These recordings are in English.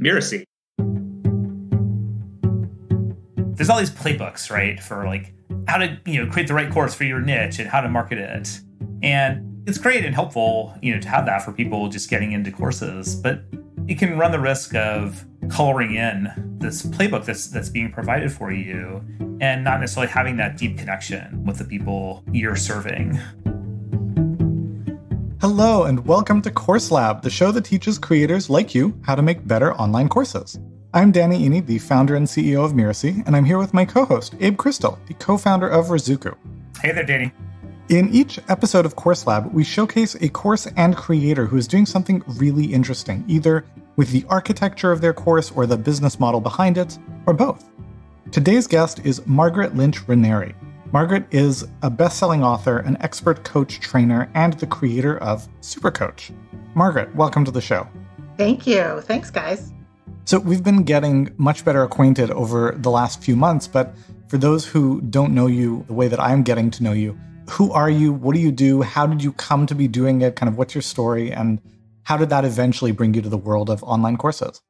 Mirasee. There's all these playbooks, right, for like how to, create the right course for your niche and how to market it. And it's great and helpful, to have that for people just getting into courses, but it can run the risk of coloring in this playbook that's being provided for you and not necessarily having that deep connection with the people you're serving. Hello, and welcome to Course Lab, the show that teaches creators like you how to make better online courses. I'm Danny Iny, the founder and CEO of Mirasee, and I'm here with my co-host, Abe Crystal, the co-founder of Razuku. Hey there, Danny. In each episode of Course Lab, we showcase a course and creator who is doing something really interesting, either with the architecture of their course or the business model behind it, or both. Today's guest is Margaret Lynch Raniere. Margaret is a best-selling author, an expert coach trainer, and the creator of Supercoach. Margaret, welcome to the show. Thank you. Thanks, guys. So we've been getting much better acquainted over the last few months, but for those who don't know you the way that I'm getting to know you, who are you? What do you do? How did you come to be doing it? Kind of what's your story? And how did that eventually bring you to the world of online courses?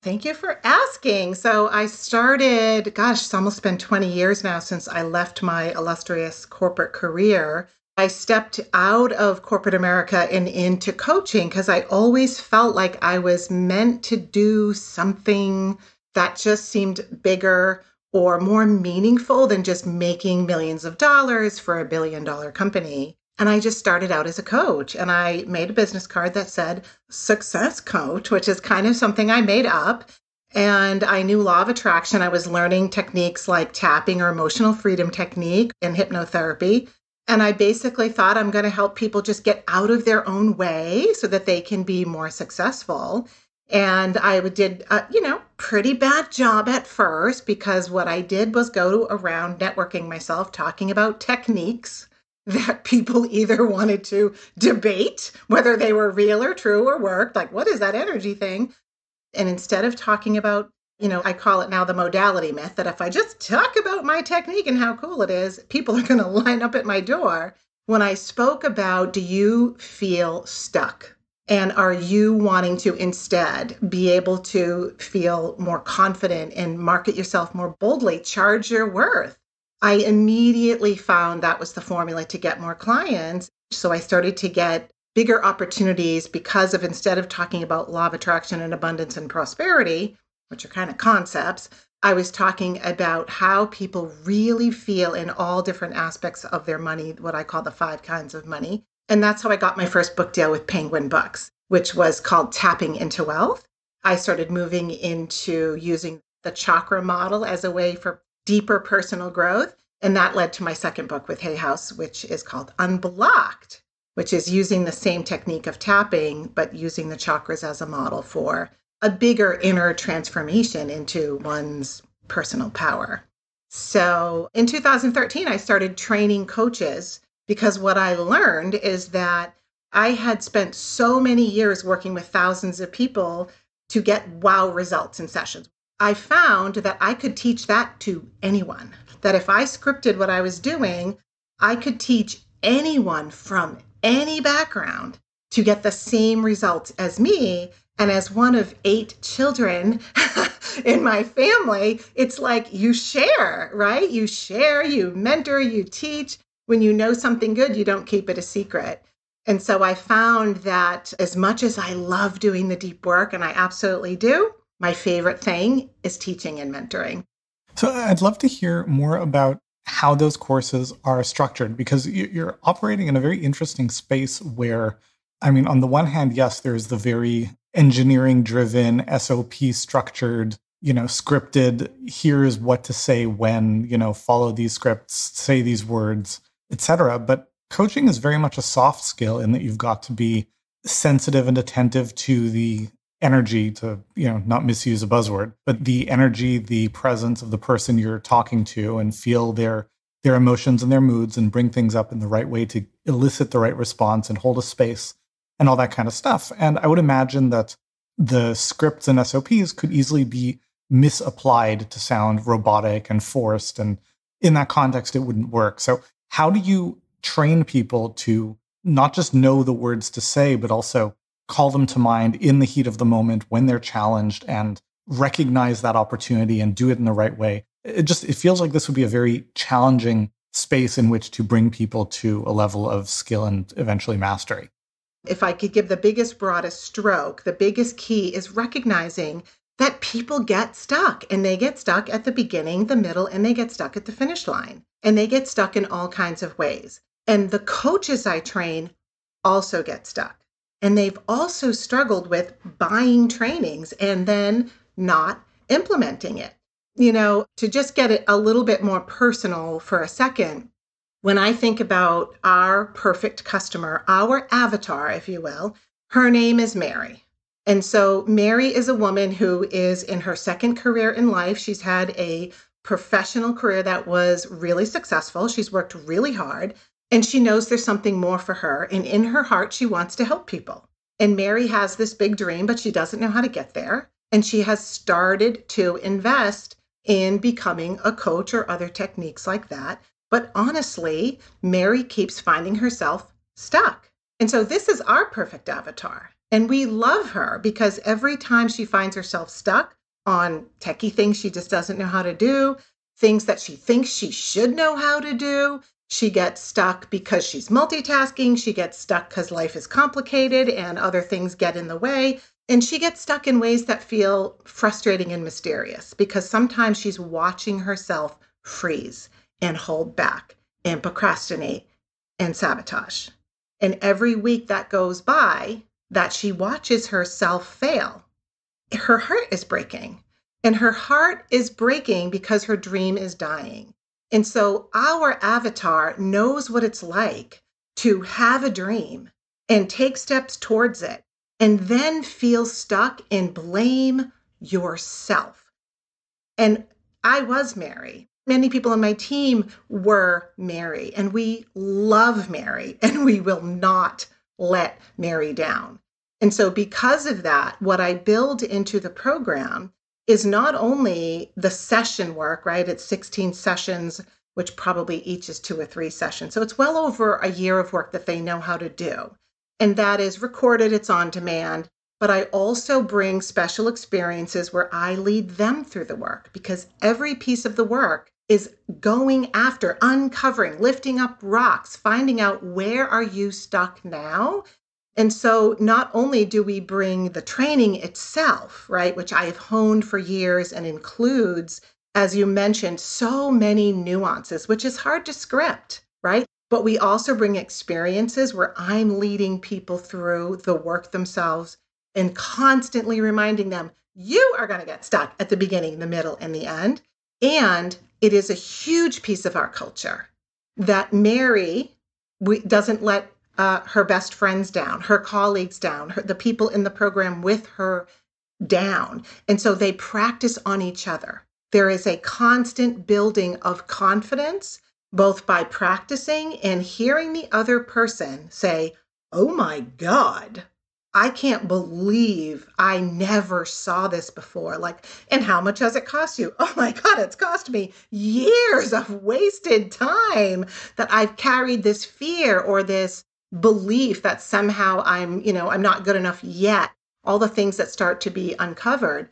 Thank you for asking. So I started, it's almost been 20 years now since I left my illustrious corporate career. I stepped out of corporate America and into coaching because I always felt like I was meant to do something that just seemed bigger or more meaningful than just making millions of dollars for a billion-dollar company. And I just started out as a coach, and I made a business card that said success coach, which is kind of something I made up. And I knew law of attraction. I was learning techniques like tapping or emotional freedom technique and hypnotherapy. And I basically thought I'm going to help people just get out of their own way so that they can be more successful. And I did, pretty bad job at first because what I did was go around networking myself, talking about techniques that people either wanted to debate, whether they were real or true or worked, like, what is that energy thing? And instead of talking about, I call it now the modality myth, that if I just talk about my technique and how cool it is, people are going to line up at my door. When I spoke about, do you feel stuck? And are you wanting to instead be able to feel more confident and market yourself more boldly, charge your worth? I immediately found that was the formula to get more clients. So I started to get bigger opportunities because of, instead of talking about law of attraction and abundance and prosperity, which are kind of concepts, I was talking about how people really feel in all different aspects of their money, what I call the 5 kinds of money. And that's how I got my first book deal with Penguin Books, which was called Tapping into Wealth. I started moving into using the chakra model as a way for deeper personal growth. And that led to my second book with Hay House, which is called Unblocked, which is using the same technique of tapping, but using the chakras as a model for a bigger inner transformation into one's personal power. So in 2013, I started training coaches because what I learned is that I had spent so many years working with thousands of people to get wow results in sessions. I found that I could teach that to anyone, that if I scripted what I was doing, I could teach anyone from any background to get the same results as me. And as one of 8 children in my family, it's like you share, right? You share, you mentor, you teach. When you know something good, you don't keep it a secret. And so I found that as much as I love doing the deep work, and I absolutely do, my favorite thing is teaching and mentoring. So I'd love to hear more about how those courses are structured, because you're operating in a very interesting space where, on the one hand, yes, there's the very engineering-driven, SOP-structured, scripted, here's what to say when, follow these scripts, say these words, etc. But coaching is very much a soft skill in that you've got to be sensitive and attentive to the energy, to, not misuse a buzzword, but the energy, the presence of the person you're talking to, and feel their emotions and their moods and bring things up in the right way to elicit the right response and hold a space and all that kind of stuff. And I would imagine that the scripts and SOPs could easily be misapplied to sound robotic and forced. And in that context, it wouldn't work. So how do you train people to not just know the words to say, but also call them to mind in the heat of the moment when they're challenged and recognize that opportunity and do it in the right way. It feels like this would be a very challenging space in which to bring people to a level of skill and eventually mastery. If I could give the biggest, broadest stroke, the biggest key is recognizing that people get stuck, and they get stuck at the beginning, the middle, and they get stuck at the finish line. And they get stuck in all kinds of ways. And the coaches I train also get stuck. And they've also struggled with buying trainings and then not implementing it. To just get it a little bit more personal for a second, when I think about our perfect customer, our avatar, if you will, her name is Mary. And so Mary is a woman who is in her second career in life. She's had a professional career that was really successful. She's worked really hard, and she knows there's something more for her. And in her heart, she wants to help people. And Mary has this big dream, but she doesn't know how to get there. And she has started to invest in becoming a coach or other techniques like that. But honestly, Mary keeps finding herself stuck. And so this is our perfect avatar. And we love her because every time she finds herself stuck on techie things she just doesn't know how to do, things that she thinks she should know how to do, she gets stuck because she's multitasking. She gets stuck because life is complicated and other things get in the way. And she gets stuck in ways that feel frustrating and mysterious because sometimes she's watching herself freeze and hold back and procrastinate and sabotage. And every week that goes by that she watches herself fail, her heart is breaking. And her heart is breaking because her dream is dying. And so our avatar knows what it's like to have a dream and take steps towards it and then feel stuck and blame yourself. And I was Mary. Many people on my team were Mary, and we love Mary, and we will not let Mary down. And so because of that, what I build into the program is not only the session work, right? It's 16 sessions, which probably each is 2 or 3 sessions. So it's well over a year of work that they know how to do. And that is recorded, it's on demand. But I also bring special experiences where I lead them through the work because every piece of the work is going after, uncovering, lifting up rocks, finding out where are you stuck now. And so not only do we bring the training itself, right, which I have honed for years and includes, as you mentioned, so many nuances, which is hard to script, right? But we also bring experiences where I'm leading people through the work themselves and constantly reminding them, you are going to get stuck at the beginning, the middle, and the end. And it is a huge piece of our culture that Mary doesn't let her best friends down, her colleagues down, the people in the program with her down. And so they practice on each other. There is a constant building of confidence, both by practicing and hearing the other person say, oh my God, I can't believe I never saw this before. And how much has it cost you? Oh my God, it's cost me years of wasted time that I've carried this fear or this belief that somehow I'm not good enough yet. All the things that start to be uncovered.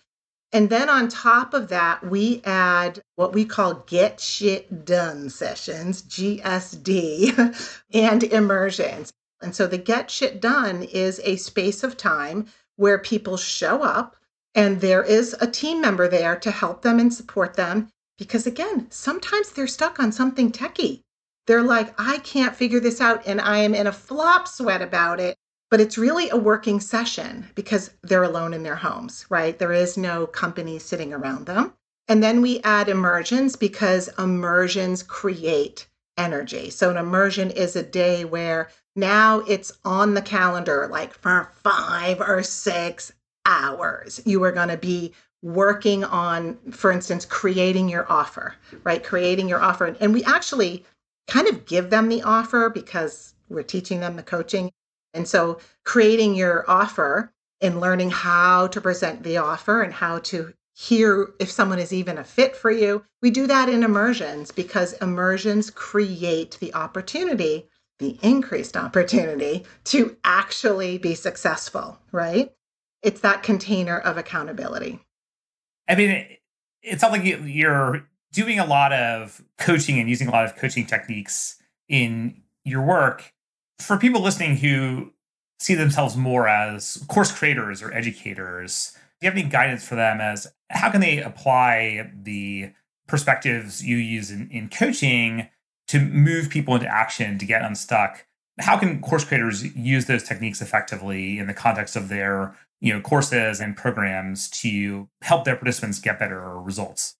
And then on top of that, we add what we call Get Shit Done sessions, GSD, and immersions. And so the Get Shit Done is a space of time where people show up and there is a team member there to help them and support them. Because again, sometimes they're stuck on something techie. They're like, I can't figure this out and I am in a flop sweat about it. But it's really a working session because they're alone in their homes, right? There is no company sitting around them. And then we add immersions because immersions create energy. So an immersion is a day where now it's on the calendar, like for 5 or 6 hours. You are going to be working on, for instance, creating your offer, right? Creating your offer. And we actually kind of give them the offer because we're teaching them the coaching. And so creating your offer and learning how to present the offer and how to hear if someone is even a fit for you. We do that in immersions because immersions create the opportunity, the increased opportunity to actually be successful, right? It's that container of accountability. I mean, it sounds like you're doing a lot of coaching and using a lot of coaching techniques in your work. For people listening who see themselves more as course creators or educators, do you have any guidance for them as how can they apply the perspectives you use in coaching to move people into action, to get unstuck? How can course creators use those techniques effectively in the context of their courses and programs to help their participants get better results?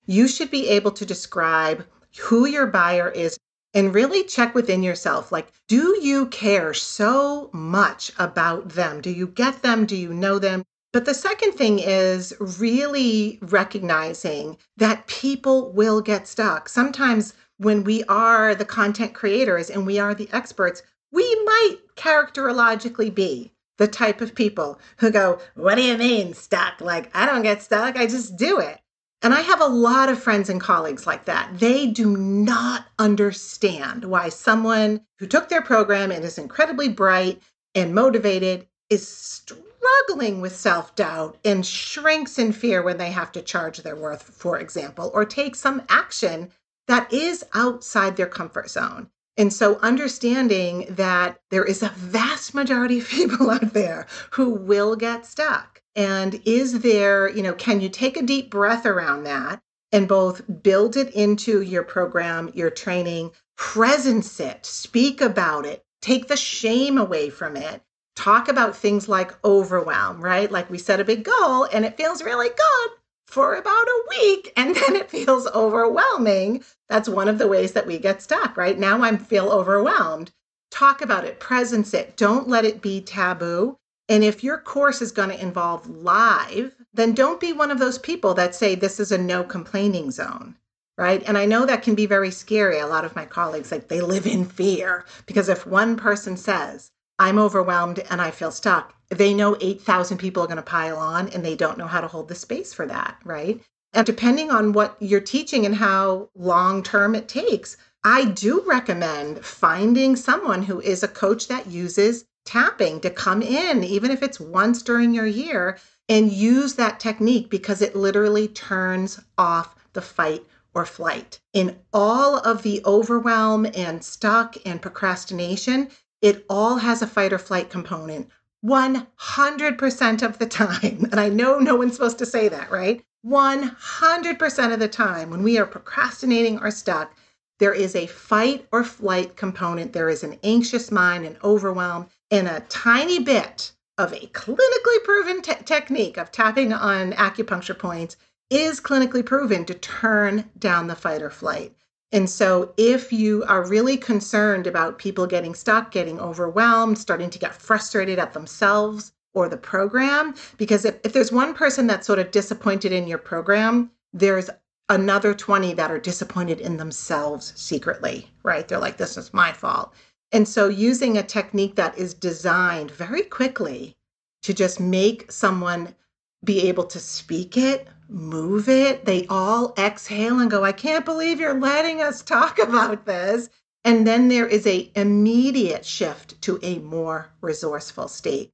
You should be able to describe who your buyer is and really check within yourself. Like, do you care so much about them? Do you get them? Do you know them? But the second thing is really recognizing that people will get stuck. Sometimes when we are the content creators and we are the experts, we might characterologically be the type of people who go, what do you mean stuck? Like, I don't get stuck. I just do it. And I have a lot of friends and colleagues like that. They do not understand why someone who took their program and is incredibly bright and motivated is struggling with self-doubt and shrinks in fear when they have to charge their worth, for example, or take some action that is outside their comfort zone. And so understanding that there is a vast majority of people out there who will get stuck. And is there, can you take a deep breath around that and both build it into your program, your training, presence it, speak about it, take the shame away from it, talk about things like overwhelm, right? Like we set a big goal and it feels really good for about a week and then it feels overwhelming. That's one of the ways that we get stuck, right? Now I feel overwhelmed. Talk about it, presence it. Don't let it be taboo. And if your course is going to involve live, then don't be one of those people that say this is a no complaining zone, right? And I know that can be very scary. A lot of my colleagues, like they live in fear because if one person says, I'm overwhelmed and I feel stuck, they know 8,000 people are going to pile on and they don't know how to hold the space for that, right? And depending on what you're teaching and how long term it takes, I do recommend finding someone who is a coach that uses tapping to come in, even if it's once during your year, and use that technique because it literally turns off the fight or flight. In all of the overwhelm and stuck and procrastination, it all has a fight or flight component 100% of the time. And I know no one's supposed to say that, right? 100% of the time when we are procrastinating or stuck, there is a fight or flight component. There is an anxious mind, an overwhelm, and a tiny bit of a clinically proven technique of tapping on acupuncture points is clinically proven to turn down the fight or flight. And so if you are really concerned about people getting stuck, getting overwhelmed, starting to get frustrated at themselves or the program, because if there's one person that's sort of disappointed in your program, there's another 20 that are disappointed in themselves secretly, right? They're like, this is my fault. And so using a technique that is designed very quickly to just make someone be able to speak it, move it, they all exhale and go, I can't believe you're letting us talk about this. And then there is an immediate shift to a more resourceful state.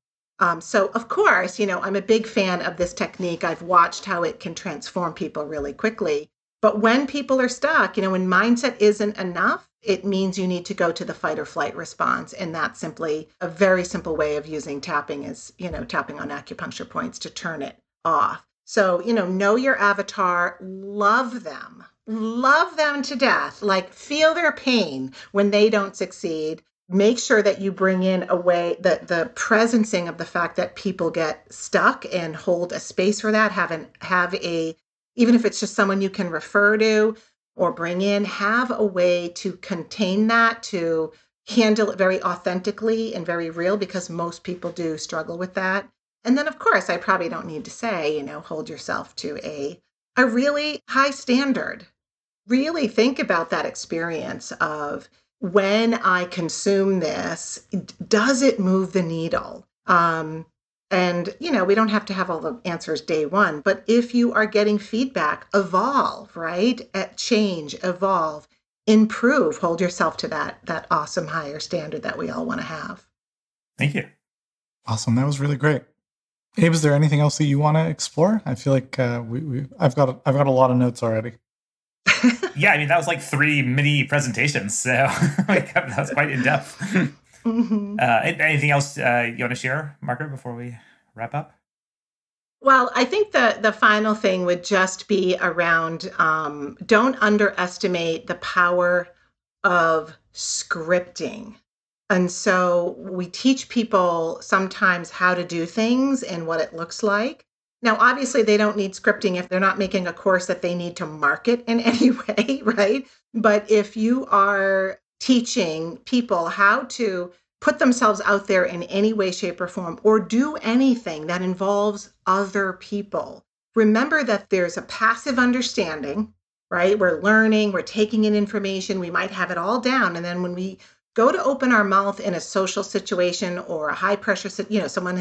So of course, I'm a big fan of this technique. I've watched how it can transform people really quickly. But when people are stuck, when mindset isn't enough, it means you need to go to the fight or flight response. And that's simply a very simple way of using tapping is, tapping on acupuncture points to turn it off. So, know your avatar, love them to death, like feel their pain when they don't succeed. Make sure that you bring in a way that the presencing of the fact that people get stuck and hold a space for that, even if it's just someone you can refer to or bring in, have a way to contain that, to handle it very authentically and very real, because most people do struggle with that. And then, of course, I probably don't need to say, hold yourself to a really high standard. Really think about that experience of when I consume this, does it move the needle? And, we don't have to have all the answers day one, but if you are getting feedback, evolve, right? Change, evolve. improve, hold yourself to that awesome higher standard that we all want to have. Thank you. Awesome. That was really great. Abe, is there anything else that you want to explore? I feel like I've got a lot of notes already. Yeah, I mean, that was like 3 mini presentations, so that was quite in depth. Mm-hmm. Anything else you want to share, Margaret, before we wrap up? Well, I think the final thing would just be around don't underestimate the power of scripting. And so we teach people sometimes how to do things and what it looks like. Now, obviously, they don't need scripting if they're not making a course that they need to market in any way, right? But if you are teaching people how to put themselves out there in any way, shape, or form, or do anything that involves other people, remember that there's a passive understanding, right? We're learning, we're taking in information, we might have it all down. And then when we go to open our mouth in a social situation or a high pressure, someone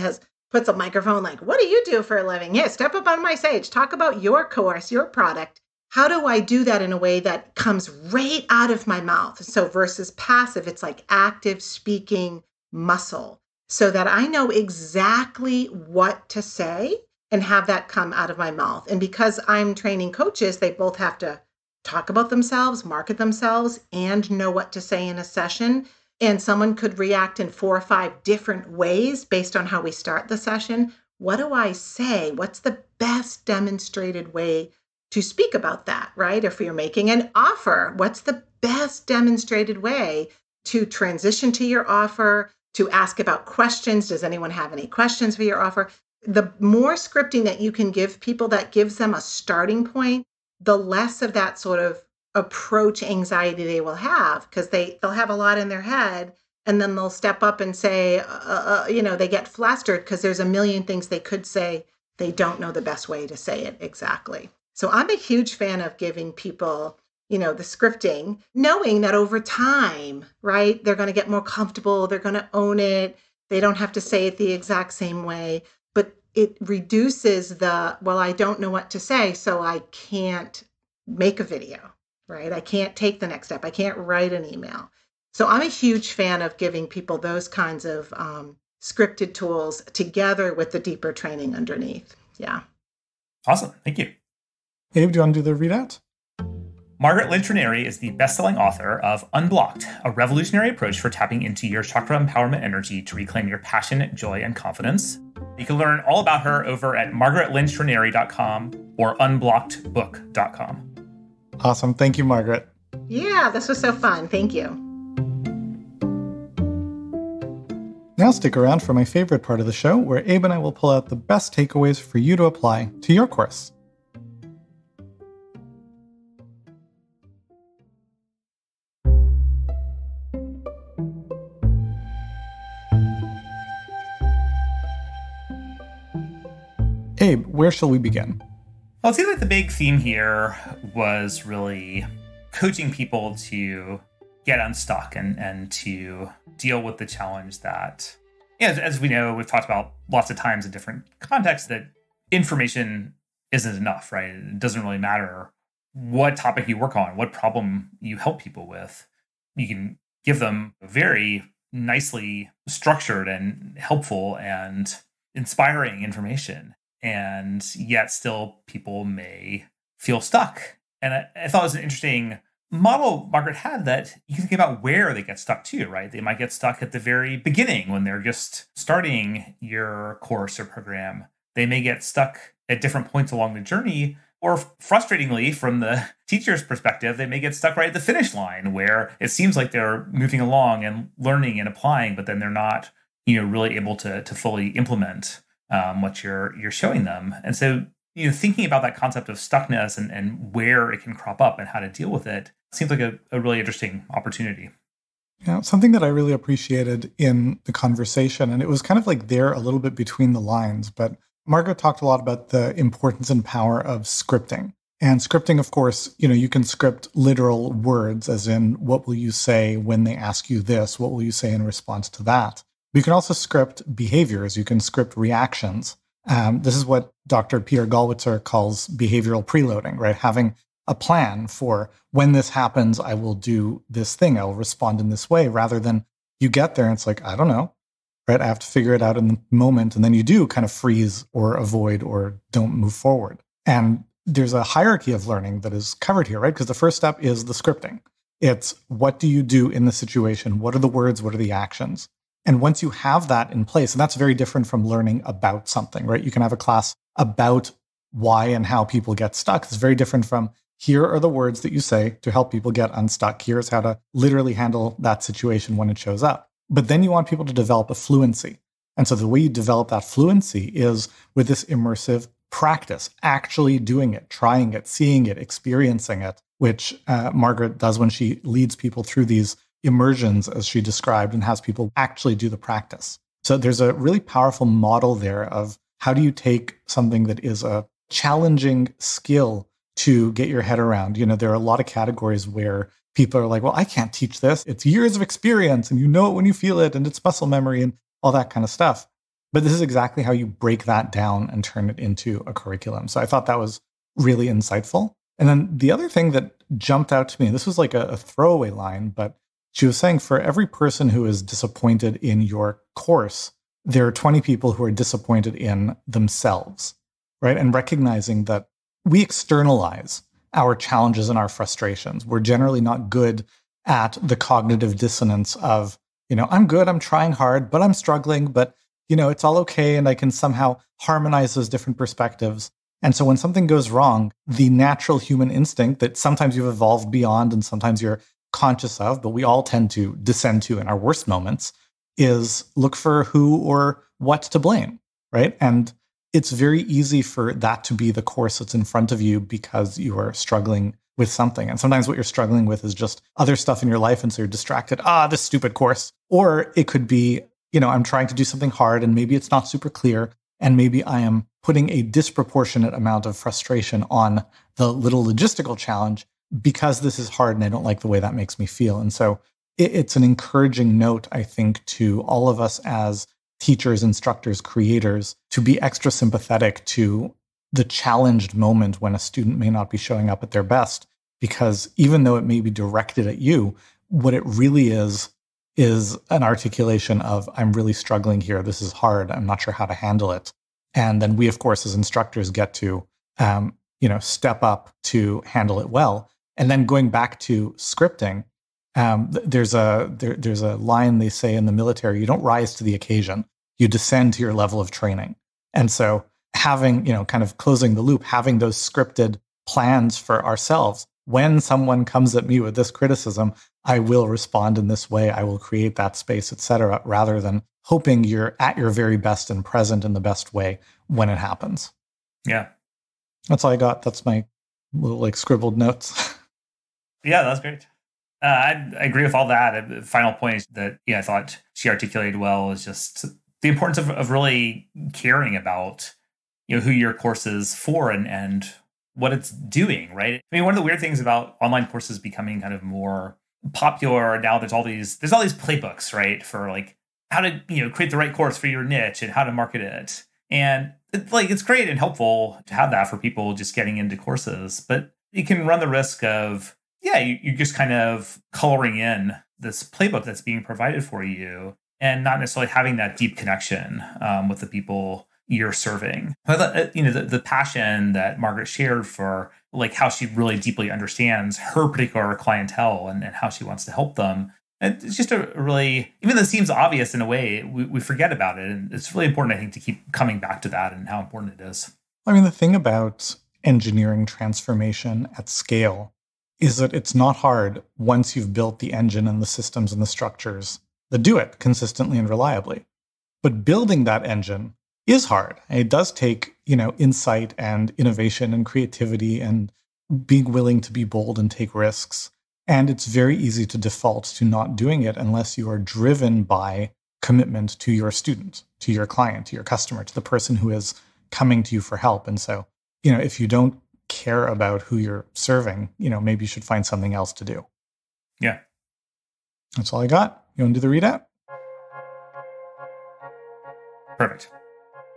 puts a microphone like, what do you do for a living? Yeah, step up on my stage, talk about your course, your product. How do I do that in a way that comes right out of my mouth? So versus passive, it's like active speaking muscle so that I know exactly what to say and have that come out of my mouth. And because I'm training coaches, they both have to talk about themselves, market themselves, and know what to say in a session. And someone could react in 4 or 5 different ways based on how we start the session. What do I say? What's the best demonstrated way to speak about that, right? If you're making an offer, what's the best demonstrated way to transition to your offer, to ask about questions? Does anyone have any questions for your offer? The more scripting that you can give people, that gives them a starting point, the less of that sort of approach anxiety they will have, because they'll have a lot in their head, and then they'll step up and say, they get flustered because there's a million things they could say. They don't know the best way to say it exactly. So I'm a huge fan of giving people, the scripting, knowing that over time, right, they're going to get more comfortable. They're going to own it. They don't have to say it the exact same way, but it reduces I don't know what to say, so I can't make a video, right? I can't take the next step. I can't write an email. So I'm a huge fan of giving people those kinds of scripted tools together with the deeper training underneath. Yeah. Awesome. Thank you. Abe, do you want to do the readout? Margaret Lynch Raniere is the best-selling author of Unblocked, a revolutionary approach for tapping into your chakra empowerment energy to reclaim your passion, joy, and confidence. You can learn all about her over at margaretlynchRaniere.com or unblockedbook.com. Awesome. Thank you, Margaret. Yeah, this was so fun. Thank you. Now stick around for my favorite part of the show, where Abe and I will pull out the best takeaways for you to apply to your course. Abe, where shall we begin? Well, it seems like the big theme here was really coaching people to get unstuck and to deal with the challenge that, as we know, we've talked about lots of times in different contexts, that information isn't enough, right? It doesn't really matter what topic you work on, what problem you help people with. You can give them very nicely structured and helpful and inspiring information, and yet still people may feel stuck. And I thought it was an interesting model Margaret had, that you can think about where they get stuck too, right? They might get stuck at the very beginning when they're just starting your course or program. They may get stuck at different points along the journey, or frustratingly, from the teacher's perspective, they may get stuck right at the finish line where it seems like they're moving along and learning and applying, but then they're not, really able to fully implement what you're showing them. And so, thinking about that concept of stuckness and where it can crop up and how to deal with it seems like a really interesting opportunity. Yeah, something that I really appreciated in the conversation, and it was kind of like there a little bit between the lines, but Margaret talked a lot about the importance and power of scripting. And scripting, of course, you can script literal words, as in, what will you say when they ask you this? What will you say in response to that? But you can also script behaviors. You can script reactions. This is what Dr. Peter Gallwitzer calls behavioral preloading, right? Having a plan for when this happens, I will do this thing. I'll respond in this way, rather than you get there and it's like, I don't know, right? I have to figure it out in the moment. And then you do kind of freeze or avoid or don't move forward. And there's a hierarchy of learning that is covered here, right? Because the first step is the scripting. It's what do you do in the situation? What are the words? What are the actions? And once you have that in place, and that's very different from learning about something, right? You can have a class about why and how people get stuck. It's very different from here are the words that you say to help people get unstuck. Here's how to literally handle that situation when it shows up. But then you want people to develop a fluency. And so the way you develop that fluency is with this immersive practice, actually doing it, trying it, seeing it, experiencing it, which Margaret does when she leads people through these immersions, as she described, and has people actually do the practice. So there's a really powerful model there of how do you take something that is a challenging skill to get your head around. There are a lot of categories where people are like, well, I can't teach this. It's years of experience and you know it when you feel it and it's muscle memory and all that kind of stuff. But this is exactly how you break that down and turn it into a curriculum. So I thought that was really insightful. And then the other thing that jumped out to me, this was like a throwaway line, but she was saying for every person who is disappointed in your course, there are 20 people who are disappointed in themselves, right? And recognizing that we externalize our challenges and our frustrations. We're generally not good at the cognitive dissonance of, I'm good, I'm trying hard, but I'm struggling, but, it's all okay. And I can somehow harmonize those different perspectives. And so when something goes wrong, the natural human instinct that sometimes you've evolved beyond and sometimes you're conscious of, but we all tend to descend to in our worst moments, is look for who or what to blame, right? And it's very easy for that to be the course that's in front of you because you are struggling with something. And sometimes what you're struggling with is just other stuff in your life. And so you're distracted. This stupid course. Or it could be, I'm trying to do something hard and maybe it's not super clear. And maybe I am putting a disproportionate amount of frustration on the little logistical challenge because this is hard and I don't like the way that makes me feel. And so it's an encouraging note, I think, to all of us as teachers, instructors, creators, to be extra sympathetic to the challenged moment when a student may not be showing up at their best, because even though it may be directed at you, what it really is an articulation of, I'm really struggling here. This is hard. I'm not sure how to handle it. And then we, of course, as instructors get to, step up to handle it well. And then going back to scripting, there's a line they say in the military, you don't rise to the occasion, you descend to your level of training. And so having, kind of closing the loop, having those scripted plans for ourselves, when someone comes at me with this criticism, I will respond in this way, I will create that space, etc., rather than hoping you're at your very best and present in the best way when it happens. Yeah. That's all I got. That's my little scribbled notes. Yeah, that's great. I agree with all that. The final point that I thought she articulated well is just the importance of really caring about who your course is for and what it's doing, right? I mean, one of the weird things about online courses becoming kind of more popular now, there's all these playbooks, right, for how to create the right course for your niche and how to market it. And it's great and helpful to have that for people just getting into courses, but you can run the risk of you're just kind of coloring in this playbook that's being provided for you and not necessarily having that deep connection with the people you're serving. But the passion that Margaret shared for how she really deeply understands her particular clientele and how she wants to help them. And it's just a really, even though it seems obvious in a way, we forget about it. And it's really important, I think, to keep coming back to that and how important it is. I mean, the thing about engineering transformation at scale is that it's not hard once you've built the engine and the systems and the structures that do it consistently and reliably. But building that engine is hard. And it does take, insight and innovation and creativity and being willing to be bold and take risks. And it's very easy to default to not doing it unless you are driven by commitment to your student, to your client, to your customer, to the person who is coming to you for help. And so, if you don't care about who you're serving, maybe you should find something else to do. Yeah. That's all I got. You want to do the readout? Perfect.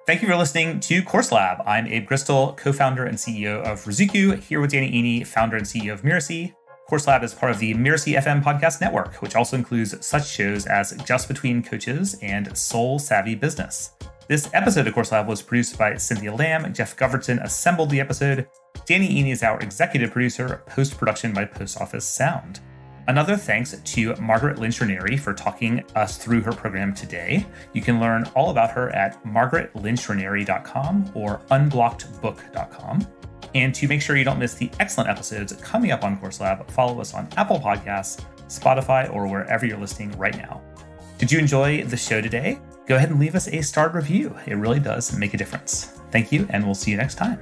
Thank you for listening to Course Lab. I'm Abe Crystal, co-founder and CEO of Rizuku, here with Danny Iny, founder and CEO of Mirasee. Course Lab is part of the Mirasee FM podcast network, which also includes such shows as Just Between Coaches and Soul Savvy Business. This episode of Course Lab was produced by Cynthia Lamb. Jeff Govertson assembled the episode. Danny Iny is our executive producer, post-production by Post Office Sound. Another thanks to Margaret Lynch Raniere for talking us through her program today. You can learn all about her at margaretlynchranere.com or unblockedbook.com. And to make sure you don't miss the excellent episodes coming up on Course Lab, follow us on Apple Podcasts, Spotify, or wherever you're listening right now. Did you enjoy the show today? Go ahead and leave us a starred review. It really does make a difference. Thank you, and we'll see you next time.